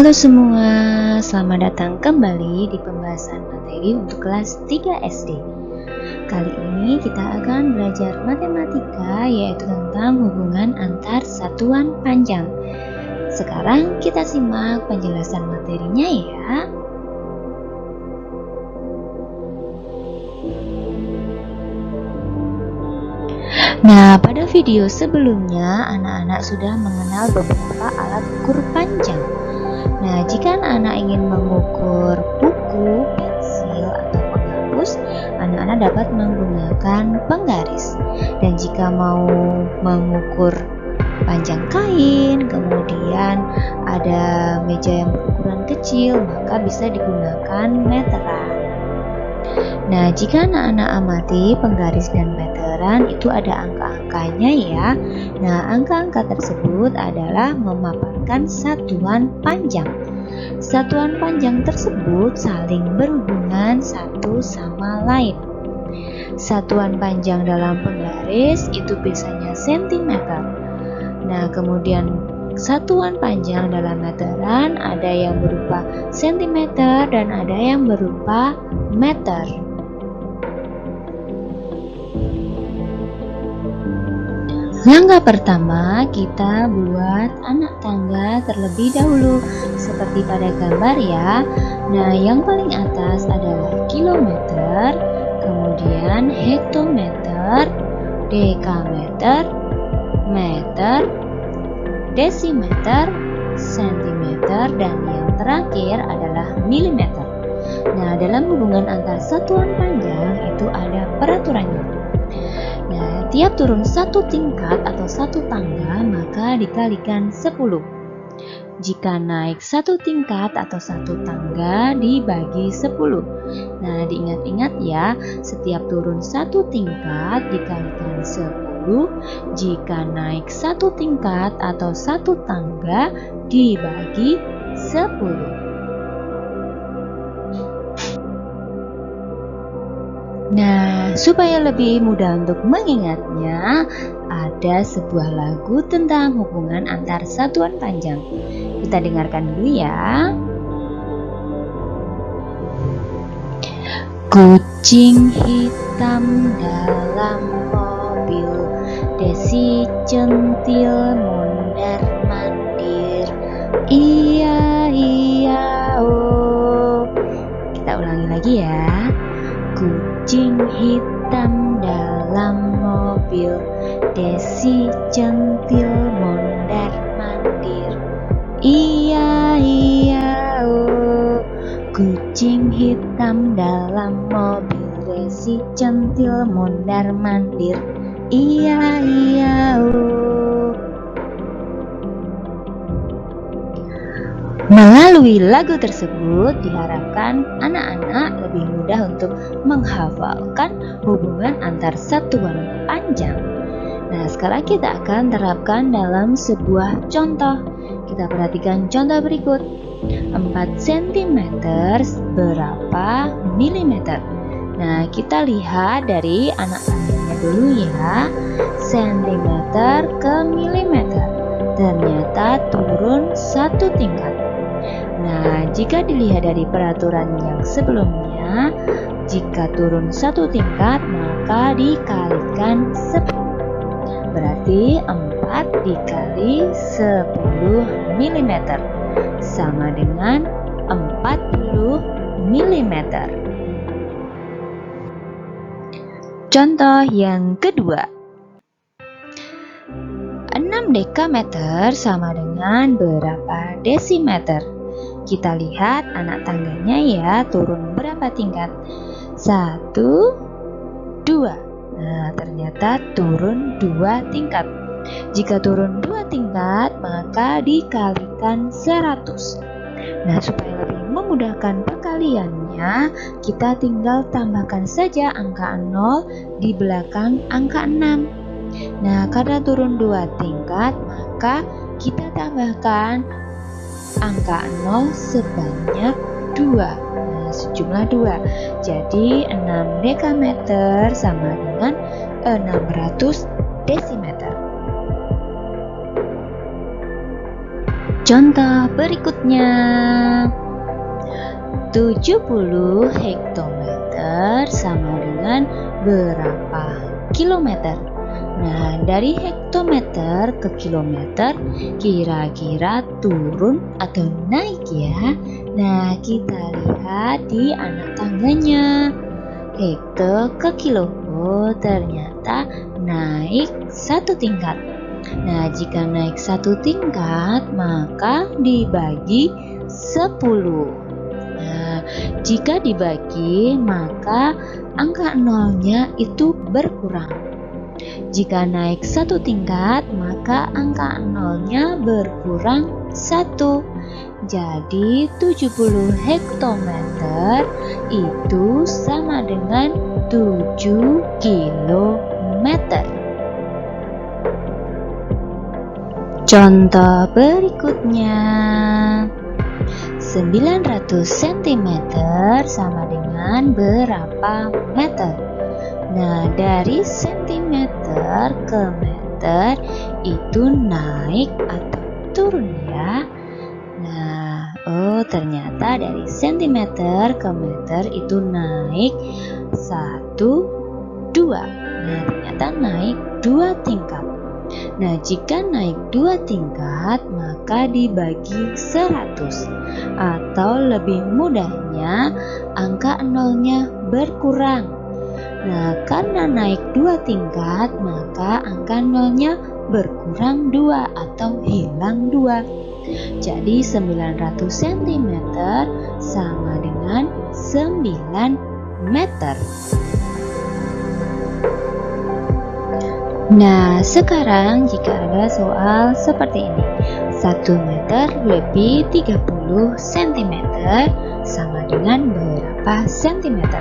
Halo semua, selamat datang kembali di pembahasan materi untuk kelas 3 SD. Kali ini kita akan belajar matematika, yaitu tentang hubungan antar satuan panjang. Sekarang kita simak penjelasan materinya ya. Nah, pada video sebelumnya anak-anak sudah mengenal beberapa alat ukur panjang. Nah, jika anak-anak ingin mengukur buku, pensil, atau penghapus, anak-anak dapat menggunakan penggaris. Dan jika mau mengukur panjang kain, kemudian ada meja yang berukuran kecil, maka bisa digunakan meteran. Nah, jika anak-anak amati penggaris dan meteran itu ada angka-angkanya ya. Nah, angka-angka tersebut adalah memaparkan satuan panjang. Satuan panjang tersebut saling berhubungan satu sama lain. Satuan panjang dalam penggaris itu biasanya sentimeter. Nah, kemudian satuan panjang dalam meteran ada yang berupa sentimeter dan ada yang berupa meter. Langkah pertama, kita buat anak tangga terlebih dahulu, seperti pada gambar ya. Nah, yang paling atas adalah kilometer, kemudian hektometer, dekameter, meter, desimeter, sentimeter, dan yang terakhir adalah milimeter. Nah, dalam hubungan antar satuan panjang itu ada peraturannya. Nah, tiap turun satu tingkat atau satu tangga maka dikalikan 10. Jika naik satu tingkat atau satu tangga dibagi 10. Nah, diingat-ingat ya, setiap turun satu tingkat dikalikan 10. Jika naik satu tingkat atau satu tangga dibagi 10. Nah, supaya lebih mudah untuk mengingatnya, ada sebuah lagu tentang hubungan antar satuan panjang. Kita dengarkan dulu ya. Kucing hitam dalam mobil, Desi centil mondar mandir, iya iya oh. Kita ulangi lagi ya. Kucing hitam dalam mobil, Desi centil mondar mandir, iya iya oh. Kucing hitam dalam mobil, Desi centil mondar mandir, iya iya oh. Melalui lagu tersebut diharapkan anak-anak lebih mudah untuk menghafalkan hubungan antar satuan panjang. Nah, sekarang kita akan terapkan dalam sebuah contoh. Kita perhatikan contoh berikut. 4 cm berapa milimeter? Nah, kita lihat dari anak-anaknya dulu ya. Sentimeter ke milimeter. Ternyata turun satu tingkat. Nah, jika dilihat dari peraturan yang sebelumnya, jika turun satu tingkat maka dikalikan 10. Berarti 4 dikali 10 mm sama dengan 40 mm. Contoh yang kedua. 6 dekameter sama dengan berapa desimeter? Kita lihat anak tangganya ya, turun berapa tingkat? 1, 2. Nah, ternyata turun 2 tingkat. Jika turun 2 tingkat, maka dikalikan 100. Nah, supaya lebih memudahkan perkaliannya, kita tinggal tambahkan saja angka 0 di belakang angka 6. Nah, karena turun 2 tingkat, maka kita tambahkan angka 0 sebanyak 2. Nah, sejumlah 2. Jadi 6 dekameter sama dengan 600 desimeter. Contoh berikutnya, 70 hektometer sama dengan berapa kilometer? Nah, dari hektometer ke kilometer kira-kira turun atau naik ya? Nah, kita lihat di anak tangganya. Hekto ke kilo, oh ternyata naik satu tingkat. Nah, jika naik satu tingkat, maka dibagi 10. Nah, jika dibagi, maka angka nolnya itu berkurang. Jika naik satu tingkat, maka angka nolnya berkurang 1. Jadi 70 hektometer itu sama dengan 7 kilometer. Contoh berikutnya, 900 cm sama dengan berapa meter? Nah, dari sentimeter ke meter itu naik atau turun ya? Nah, oh ternyata dari sentimeter ke meter itu naik 1, 2. Nah, ternyata naik 2 tingkat. Nah, jika naik 2 tingkat, maka dibagi 100. Atau lebih mudahnya, angka nolnya berkurang. Nah, karena naik 2 tingkat, maka angka nolnya berkurang 2 atau hilang 2. Jadi 900 cm sama dengan 9 meter. Nah, sekarang jika ada soal seperti ini, 1 meter lebih 30 cm sama dengan berapa sentimeter?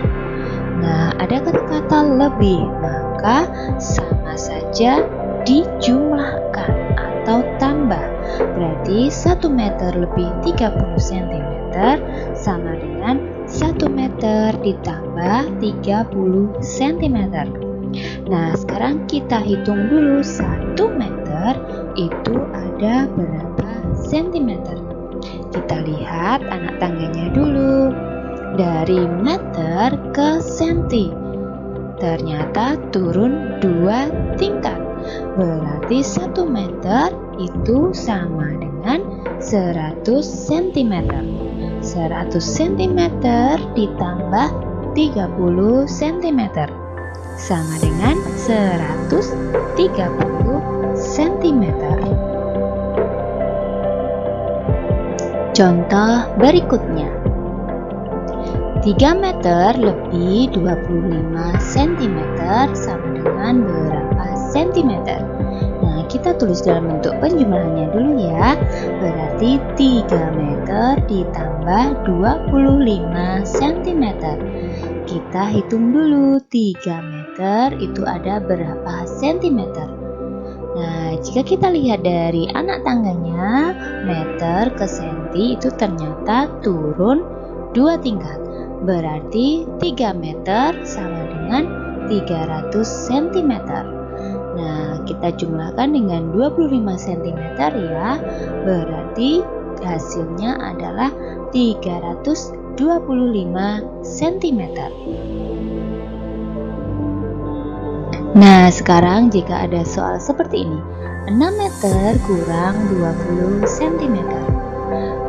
Nah, ada kata-kata lebih, maka sama saja dijumlahkan atau tambah. Berarti 1 meter lebih 30 cm sama dengan 1 meter ditambah 30 cm. Nah, sekarang kita hitung dulu 1 meter itu ada berapa sentimeter. Kita lihat anak tangganya dulu. Dari meter ke senti, ternyata turun 2 tingkat. Berarti 1 meter itu sama dengan 100 cm. 100 cm ditambah 30 cm sama dengan 130 cm. Contoh berikutnya, 3 meter lebih 25 cm sama dengan berapa sentimeter? Nah, kita tulis dalam bentuk penjumlahannya dulu ya. Berarti 3 meter ditambah 25 cm. Kita hitung dulu 3 meter itu ada berapa sentimeter. Nah, jika kita lihat dari anak tangganya, meter ke senti itu ternyata turun 2 tingkat. Berarti 3 meter sama dengan 300 cm. Nah, kita jumlahkan dengan 25 cm ya. Berarti hasilnya adalah 325 cm. Nah, sekarang jika ada soal seperti ini, 6 meter kurang 20 cm.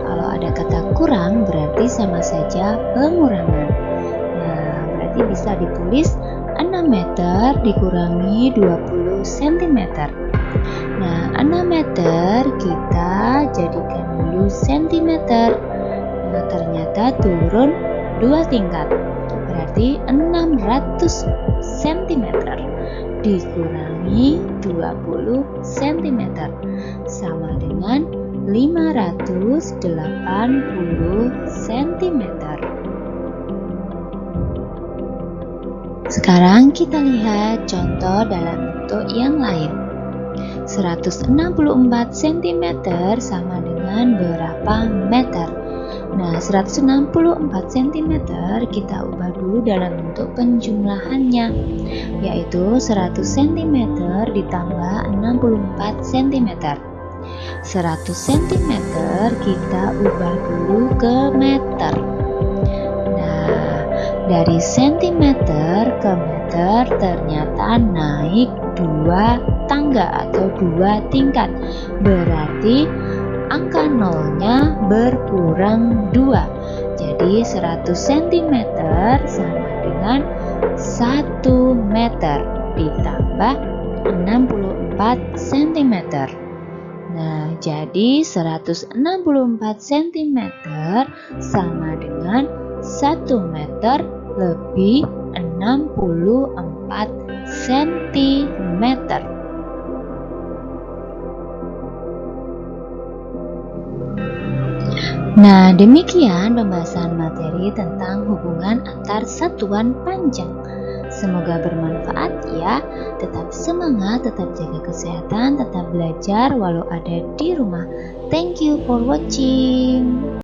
Kalau ada kata kurang berarti sama saja pengurangan. Nah, berarti bisa ditulis 6 meter dikurangi 20 cm. Nah, 6 meter kita jadikan dulu cm. Nah, ternyata turun 2 tingkat. Berarti 600 cm dikurangi 20 cm sama dengan 580 cm. Sekarang kita lihat contoh dalam bentuk yang lain. 164 cm sama dengan berapa meter? Nah, 164 cm kita ubah dulu dalam bentuk penjumlahannya, yaitu 100 cm ditambah 64 cm. 100 cm kita ubah dulu ke meter. Nah, dari sentimeter ke meter ternyata naik 2 tangga atau 2 tingkat. Berarti angka nolnya berkurang 2. Jadi 100 cm sama dengan 1 meter ditambah 64 cm. Nah, jadi 164 cm sama dengan 1 meter lebih 64 cm. Nah, demikian pembahasan materi tentang hubungan antar satuan panjang. Semoga bermanfaat ya. Tetap semangat, tetap jaga kesehatan, tetap belajar walau ada di rumah. Thank you for watching.